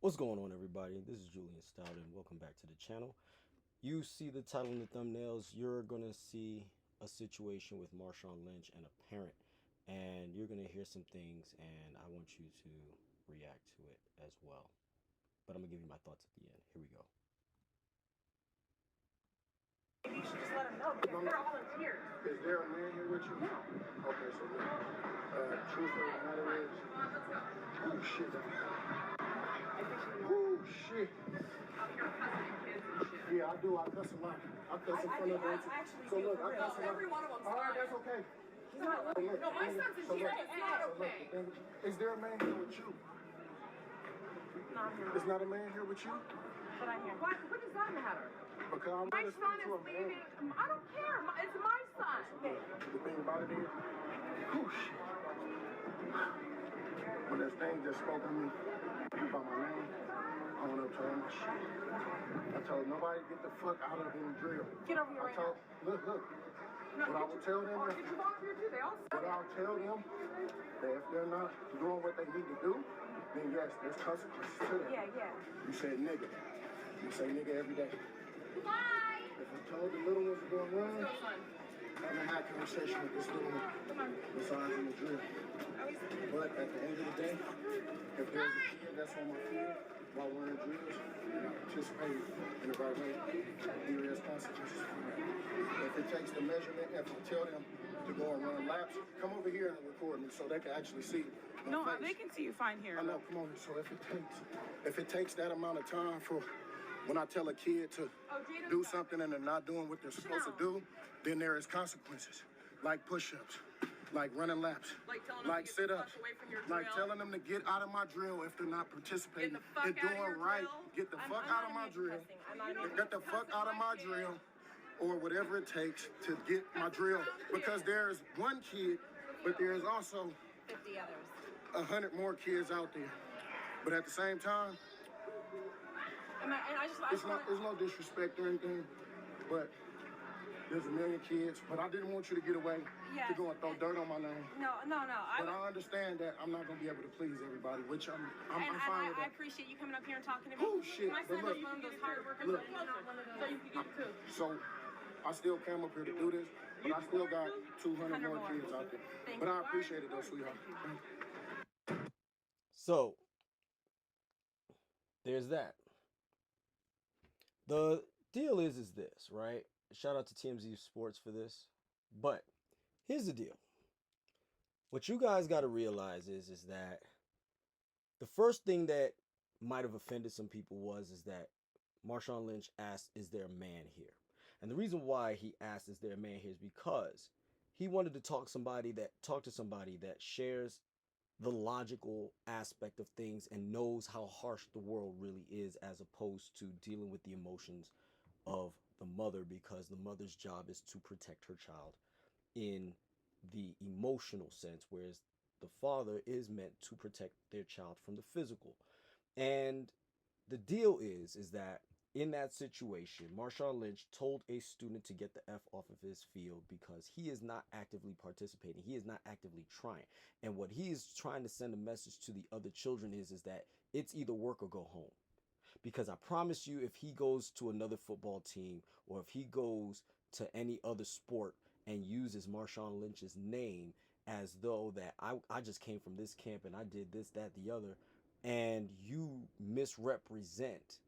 What's going on, everybody? This is Julien Stoutt, and welcome back to the channel. You see the title in the thumbnails. You're gonna see a situation with Marshawn Lynch and a parent, and you're gonna hear some things, and I want you to react to it as well. But I'm gonna give you my thoughts at the end. Here we go. You should just let them know because they're all in tears. Is there a man here with you? No. Okay, so truth of the matter is, oh shit. Oh shit. Yeah, I do. I cuss a lot. I cuss in front of them. So look, I cuss a lot. Every one of them's all right, fine. that's okay. He's not lying. No, my son's in here. It's not okay. Is there a man here with you? Not here. Is not a man here with you? But I'm here. What does that matter? Because I'm My gonna son speak to a is man. leaving. I don't care. It's my son. The thing about it is, whoosh. When that thing just spoke on me about my name, I went up to him. I told nobody get the fuck out of the drill. Get over here right now. Look. No, What I will tell them, or get your volunteer too. They all what suck. I'll tell them, that if they're not doing what they need to do, then yes, there's consequences to that. Yeah. You said nigga. You say nigga every day. Bye. If I told the little ones to go run, Let's go, son. I'm gonna have a conversation with this little one. Come on. Besides in the drill. But at the end of the day, if there's a kid that's on my field while we're in drills, and I participate in the right way, there is consequences for that. If it takes the measurement, if I tell them to go and run laps, come over here and record me so they can actually see my No, face. they can see you fine here. I know, come on. So if it takes that amount of time for when I tell a kid to do something and they're not doing what they're supposed to do, then there is consequences, like push-ups, like running laps, Like telling them to get the sit-ups, fuck away from your like drill. telling them to get out of my drill if they're not participating Get the fuck and out of doing your right. drill. Get the I'm fuck not out of in my here drill. cussing. I'm not in here Get the fuck cussing out of my my kid. drill, or whatever it takes to get my drill. Because there's one kid, but there's also 50 others. 100 more kids out there. But at the same time, it's no disrespect or anything, but there's a million kids. But I didn't want you to get away to go and throw dirt on my name. No. But I understand that I'm not gonna be able to please everybody, which I'm fine with I that. appreciate you coming up here and talking to me. Oh shit! My son But is one of those hard workers, look. so he's not one of those. So you can get it too. So I still came up here to do this, but I still got 200 more kids out there. Thank But you. I appreciate it though, sweetheart. So there's that. The deal is this, right? Shout out to TMZ Sports for this. But here's the deal. What you guys got to realize is that the first thing that might have offended some people is that Marshawn Lynch asked, is there a man here? And the reason why he asked, is there a man here, is because he wanted to talk to somebody that shares the logical aspect of things and knows how harsh the world really is, as opposed to dealing with the emotions of the mother, because the mother's job is to protect her child in the emotional sense, whereas the father is meant to protect their child from the physical. And the deal is that in that situation, Marshawn Lynch told a student to get the F off of his field because he is not actively participating. He is not actively trying. And what he is trying to send a message to the other children is that it's either work or go home. Because I promise you, if he goes to another football team, or if he goes to any other sport and uses Marshawn Lynch's name as though that I just came from this camp and I did this, that, the other, and you misrepresent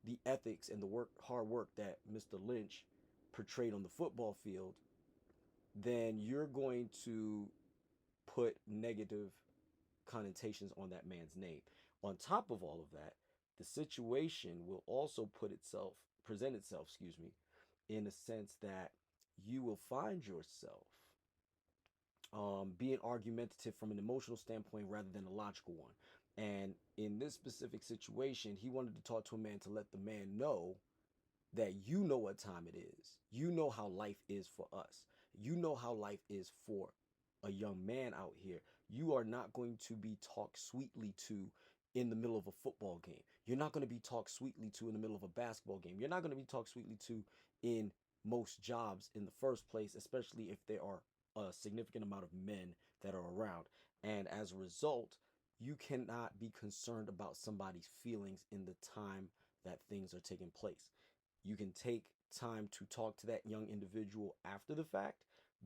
the ethics and the hard work that Mr. Lynch portrayed on the football field, then you're going to put negative connotations on that man's name. On top of all of that, the situation will also present itself, in a sense that you will find yourself being argumentative from an emotional standpoint rather than a logical one. And in this specific situation, he wanted to talk to a man to let the man know that you know what time it is. You know how life is for us. You know how life is for a young man out here. You are not going to be talked sweetly to in the middle of a football game. You're not going to be talked sweetly to in the middle of a basketball game. You're not going to be talked sweetly to in most jobs in the first place, especially if there are a significant amount of men that are around. And as a result, you cannot be concerned about somebody's feelings in the time that things are taking place. You can take time to talk to that young individual after the fact,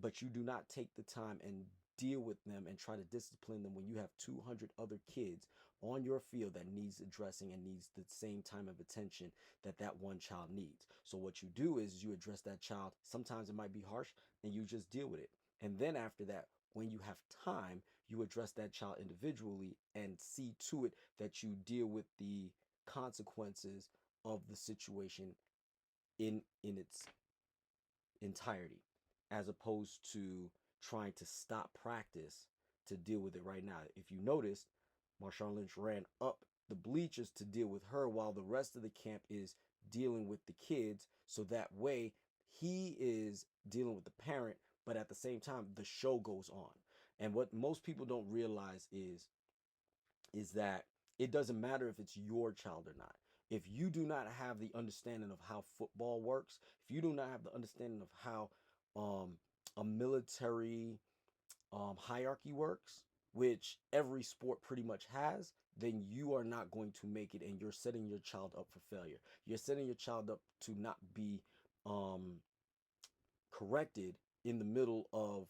but you do not take the time and deal with them and try to discipline them when you have 200 other kids on your field that needs addressing and needs the same time of attention that that one child needs. So what you do is you address that child. Sometimes it might be harsh, and you just deal with it. And then after that, when you have time, you address that child individually and see to it that you deal with the consequences of the situation in its entirety, as opposed to trying to stop practice to deal with it right now. If you noticed, Marshawn Lynch ran up the bleachers to deal with her while the rest of the camp is dealing with the kids, so that way he is dealing with the parent, but at the same time the show goes on. And what most people don't realize is that it doesn't matter if it's your child or not. If you do not have the understanding of how football works, if you do not have the understanding of how a military hierarchy works, which every sport pretty much has, then you are not going to make it, and you're setting your child up for failure. You're setting your child up to not be corrected in the middle of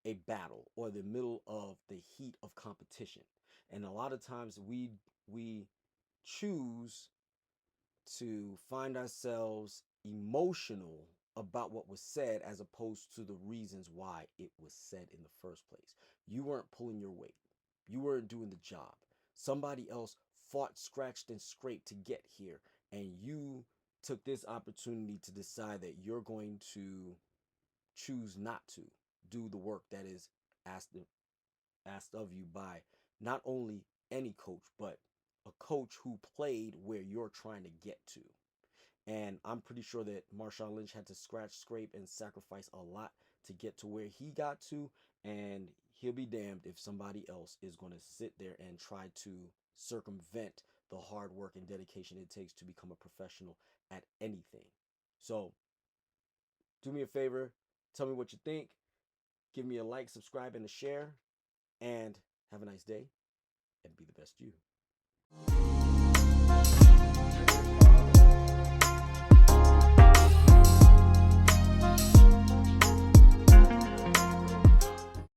a battle or the middle of the heat of competition. And a lot of times we choose to find ourselves emotional about what was said as opposed to the reasons why it was said in the first place. You weren't pulling your weight. You weren't doing the job. Somebody else fought, scratched, and scraped to get here, and you took this opportunity to decide that you're going to choose not to do the work that is asked of you by not only any coach, but a coach who played where you're trying to get to. And I'm pretty sure that Marshawn Lynch had to scratch, scrape, and sacrifice a lot to get to where he got to. And he'll be damned if somebody else is going to sit there and try to circumvent the hard work and dedication it takes to become a professional at anything. So do me a favor, tell me what you think. Give me a like, subscribe, and a share. And have a nice day, and be the best you.